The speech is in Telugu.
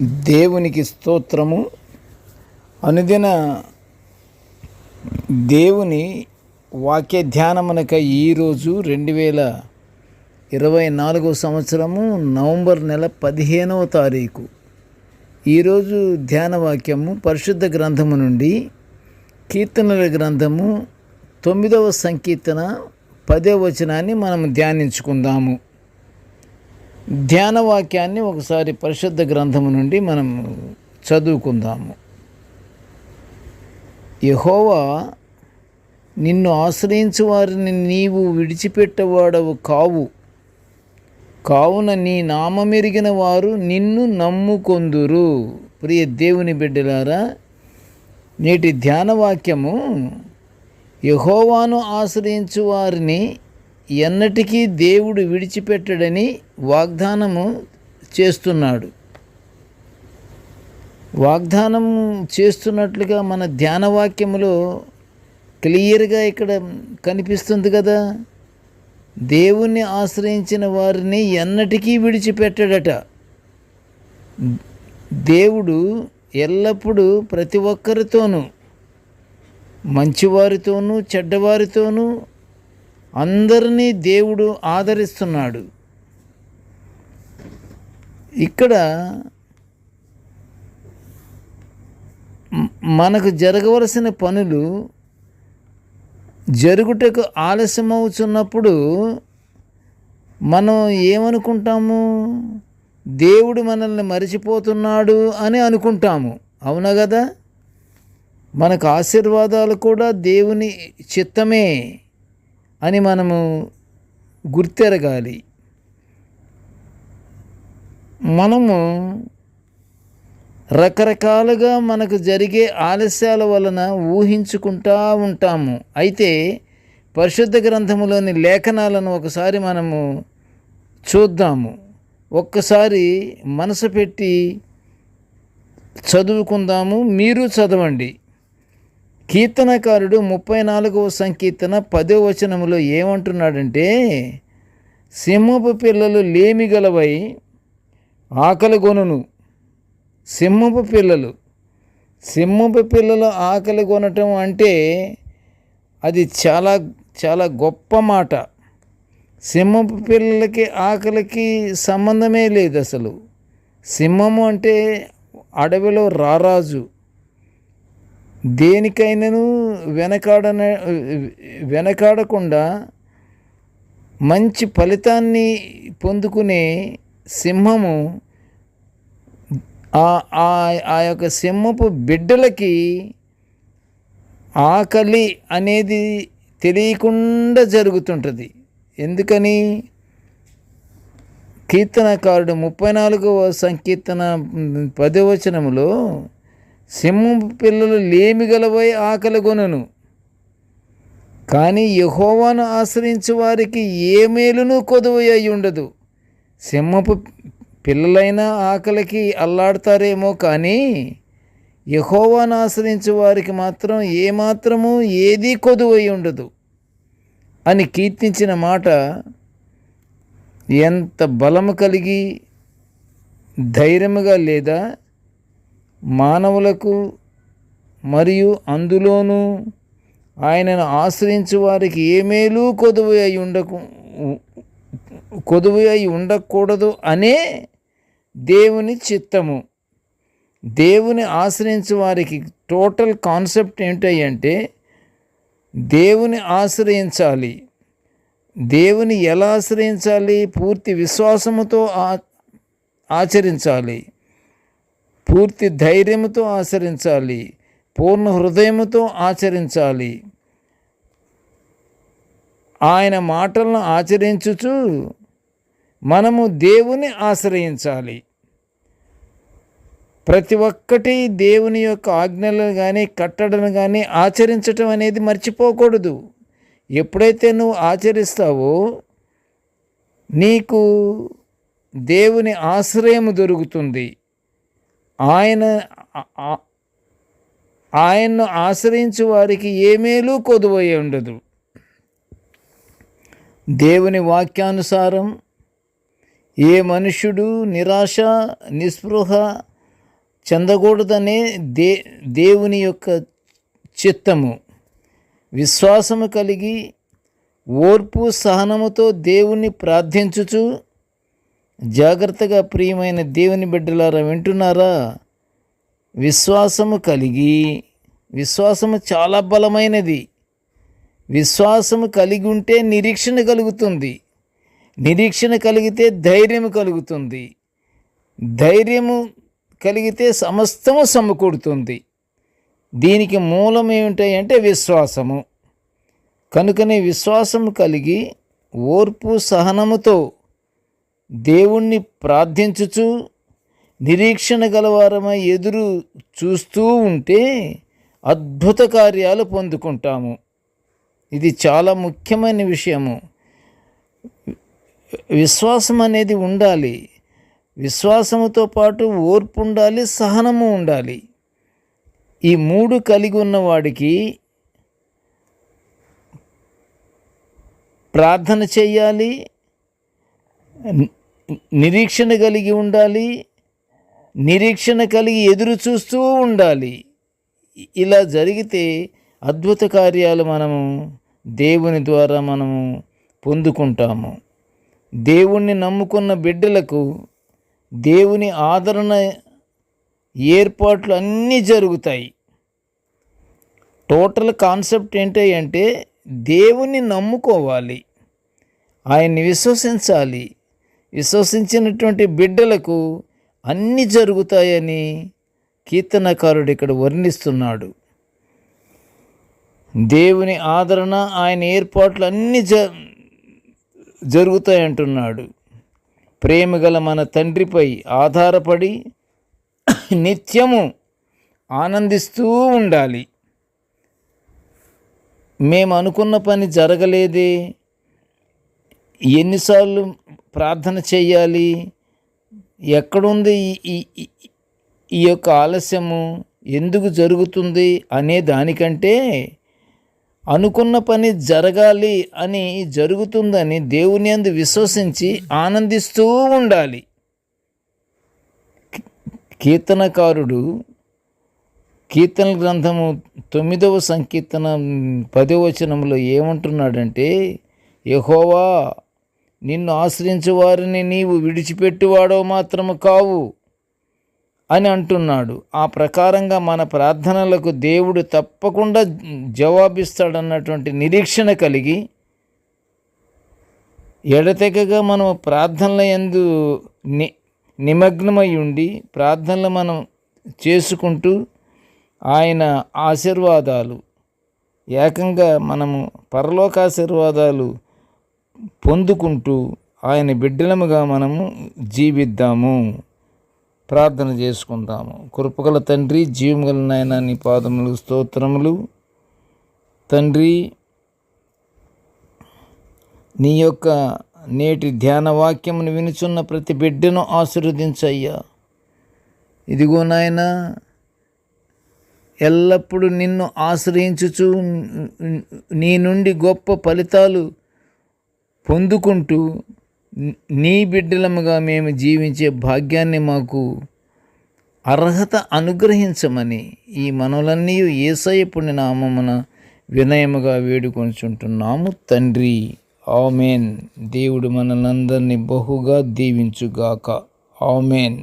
దేవునికి స్తోత్రము. అనుదిన దేవుని వాక్య ధ్యానమునక ఈరోజు 2024 సంవత్సరము నవంబర్ నెల 15వ తారీఖు. ఈరోజు ధ్యాన వాక్యము పరిశుద్ధ గ్రంథము నుండి కీర్తనల గ్రంథము 9వ సంకీర్తన 10వ వచనాన్ని మనం ధ్యానించుకుందాము. ధ్యాన వాక్యాన్ని ఒకసారి పరిశుద్ధ గ్రంథము నుండి మనం చదువుకుందాము. యెహోవా, నిన్ను ఆశ్రయించు వారిని నీవు విడిచిపెట్టవాడవు కావు. కావున నీ నామమెరిగిన వారు నిన్ను నమ్ముకొందురు. ప్రియ దేవుని బిడ్డలారా, నేటి ధ్యాన వాక్యము యెహోవాను ఆశ్రయించు వారిని ఎన్నటికీ దేవుడు విడిచిపెట్టడని వాగ్దానము చేస్తున్నాడు. వాగ్దానం చేస్తున్నట్లుగా మన ధ్యాన వాక్యములో క్లియర్గా ఇక్కడ కనిపిస్తుంది కదా. దేవుణ్ణి ఆశ్రయించిన వారిని ఎన్నటికీ విడిచిపెట్టడట. దేవుడు ఎల్లప్పుడూ ప్రతి ఒక్కరితోనూ, మంచివారితోనూ చెడ్డవారితోనూ అందరినీ దేవుడు ఆదరిస్తున్నాడు. ఇక్కడ మనకు జరగవలసిన పనులు జరుగుటకు ఆలస్యమవుతున్నప్పుడు మనం ఏమనుకుంటాము? దేవుడు మనల్ని మరిచిపోతున్నాడు అని అనుకుంటాము. అవునా కదా? మనకు ఆశీర్వాదాలు కూడా దేవుని చిత్తమే అని మనము గుర్తెరగాలి. మనము రకరకాలుగా మనకు జరిగే ఆలస్యాల వలన ఊహించుకుంటూ ఉంటాము. అయితే పరిశుద్ధ గ్రంథములోని లేఖనాలను ఒకసారి మనము చూద్దాము. ఒక్కసారి మనసు పెట్టి చదువుకుందాము. మీరు చదవండి. కీర్తనకారుడు 34వ సంకీర్తన 10వ వచనములో ఏమంటున్నాడంటే, సింహపు పిల్లలు లేమిగలవై ఆకలిగొనును. సింహపు పిల్లలు ఆకలిగొనటం అంటే అది చాలా చాలా గొప్ప మాట. సింహపు పిల్లలకి ఆకలికి సంబంధమే లేదు అసలు. సింహము అంటే అడవిలో రారాజు. దేనికైనాను వెనకాడకుండా మంచి ఫలితాన్ని పొందుకునే సింహము ఆ యొక్క సింహపు బిడ్డలకి ఆకలి అనేది తెలియకుండా జరుగుతుంటుంది. ఎందుకని? కీర్తనకారుడు 34వ సంకీర్తన 10వ వచనములో సింహపు పిల్లలు లేమిగలవై ఆకలిగొనును, కానీ యెహోవాను ఆశ్రయించు వారికి ఏ మేలును కొదువు అయి ఉండదు. సింహపు పిల్లలైనా ఆకలికి అల్లాడతారేమో, కానీ యెహోవాను ఆశ్రయించు వారికి మాత్రం ఏమాత్రము ఏదీ కొదువు అయి ఉండదు అని కీర్తించిన మాట ఎంత బలము కలిగి ధైర్యముగా లేదా మానవులకు, మరియు అందులోనూ ఆయనను ఆశ్రయించు వారికి ఏ మేలు కొదువు అయి ఉండకూడదు అనే దేవుని చిత్తము. దేవుని ఆశ్రయించు వారికి టోటల్ కాన్సెప్ట్ ఏంటంటే దేవుని ఆశ్రయించాలి. దేవుని ఎలా ఆశ్రయించాలి? పూర్తి విశ్వాసముతో ఆచరించాలి, పూర్తి ధైర్యముతో ఆచరించాలి, పూర్ణ హృదయముతో ఆచరించాలి. ఆయన మాటలను ఆచరించుచు మనము దేవుని ఆశ్రయించాలి. ప్రతి ఒక్కటి దేవుని యొక్క ఆజ్ఞలను కానీ కట్టడను కానీ ఆచరించటం అనేది మర్చిపోకూడదు. ఎప్పుడైతే నువ్వు ఆచరిస్తావో నీకు దేవుని ఆశ్రయము దొరుకుతుంది. ఆయన్ను ఆశ్రయించు వారికి ఏ మేలు కొదువై ఉండదు. దేవుని వాక్యానుసారం ఏ మనుష్యుడు నిరాశ, నిస్పృహ, చెందకూడదనే దేవుని యొక్క చిత్తము. విశ్వాసము కలిగి ఓర్పు సహనముతో దేవుణ్ణి ప్రార్థించుచు జాగ్రత్తగా ప్రియమైన దేవుని బిడ్డలారా వింటున్నారా? విశ్వాసము కలిగి, విశ్వాసము చాలా బలమైనది. విశ్వాసము కలిగి ఉంటే నిరీక్షణ కలుగుతుంది. నిరీక్షణ కలిగితే ధైర్యము కలుగుతుంది. ధైర్యము కలిగితే సమస్తము సమకూడుతుంది. దీనికి మూలం ఏమిటంటే విశ్వాసము. కనుకనే విశ్వాసము కలిగి ఓర్పు సహనముతో దేవుణ్ణి ప్రార్థించుచు నిరీక్షణ గలవారమై ఎదురు చూస్తూ ఉంటే అద్భుత కార్యాలు పొందుకుంటాము. ఇది చాలా ముఖ్యమైన విషయము. విశ్వాసం అనేది ఉండాలి. విశ్వాసముతో పాటు ఓర్పు ఉండాలి, సహనము ఉండాలి. ఈ మూడు కలిగి ఉన్నవాడికి ప్రార్థన చెయ్యాలి, నిరీక్షణ కలిగి ఉండాలి, నిరీక్షణ కలిగి ఎదురు చూస్తూ ఉండాలి. ఇలా జరిగితే అద్భుత కార్యాలు మనము దేవుని ద్వారా మనము పొందుకుంటాము. దేవుణ్ణి నమ్ముకున్న బిడ్డలకు దేవుని ఆదరణ ఏర్పాట్లు అన్నీ జరుగుతాయి. టోటల్ కాన్సెప్ట్ ఏంటంటే దేవుణ్ణి నమ్ముకోవాలి, ఆయన్ని విశ్వసించాలి. విశ్వసించినటువంటి బిడ్డలకు అన్నీ జరుగుతాయని కీర్తనకారుడు ఇక్కడ వర్ణిస్తున్నాడు. దేవుని ఆదరణ, ఆయన ఏర్పాట్లు అన్నీ జరుగుతాయంటున్నాడు. ప్రేమగల మన తండ్రిపై ఆధారపడి నిత్యము ఆనందిస్తూ ఉండాలి. మేము అనుకున్న పని జరగలేదే, ఎన్నిసార్లు ప్రార్థన చేయాలి, ఎక్కడుంది ఈ యొక్క ఆలస్యము, ఎందుకు జరుగుతుంది అనే దానికంటే అనుకున్న పని జరగాలి అని, జరుగుతుందని దేవుని యందు విశ్వసించి ఆనందిస్తూ ఉండాలి. కీర్తనకారుడు కీర్తన గ్రంథము 9వ సంకీర్తన 10వ వచనంలో ఏమంటున్నాడంటే, యెహోవా, నిన్ను ఆశ్రయించు వారిని నీవు విడిచిపెట్టువాడో మాత్రము కావు అని అంటున్నాడు. ఆ ప్రకారంగా మన ప్రార్థనలకు దేవుడు తప్పకుండా జవాబిస్తాడన్నటువంటి నిరీక్షణ కలిగి ఎడతెగక మనం ప్రార్థనల యందు నిమగ్నమై ఉండి ప్రార్థనలు మనం చేసుకుంటూ ఆయన ఆశీర్వాదాలు, ఏకంగా మనము పరలోక ఆశీర్వాదాలు పొందుకుంటూ ఆయన బిడ్డలముగా మనము జీవిద్దాము. ప్రార్థన చేసుకుందాము. కృపగల తండ్రి, జీవముగల నాయన, నీ పాదములు స్తోత్రములు. తండ్రి, నీ యొక్క నేటి ధ్యాన వాక్యమును వినుచున్న ప్రతి బిడ్డను ఆశీర్వదించయ్యా. ఇదిగో నాయన, ఎల్లప్పుడూ నిన్ను ఆశ్రయించుచు నీ నుండి గొప్ప ఫలితాలు పొందుకుంటూ నీ బిడ్డలముగా మేము జీవించే భాగ్యాన్ని మాకు అర్హత అనుగ్రహించమని ఈ మనవులన్నీ యేసయ్య పుణ్య నామమున వినయముగా వేడుకొనుచుంటున్నాము తండ్రి. ఆమేన్. దేవుడు మనలందరినీ బహుగా దీవించుగాక. ఆమేన్.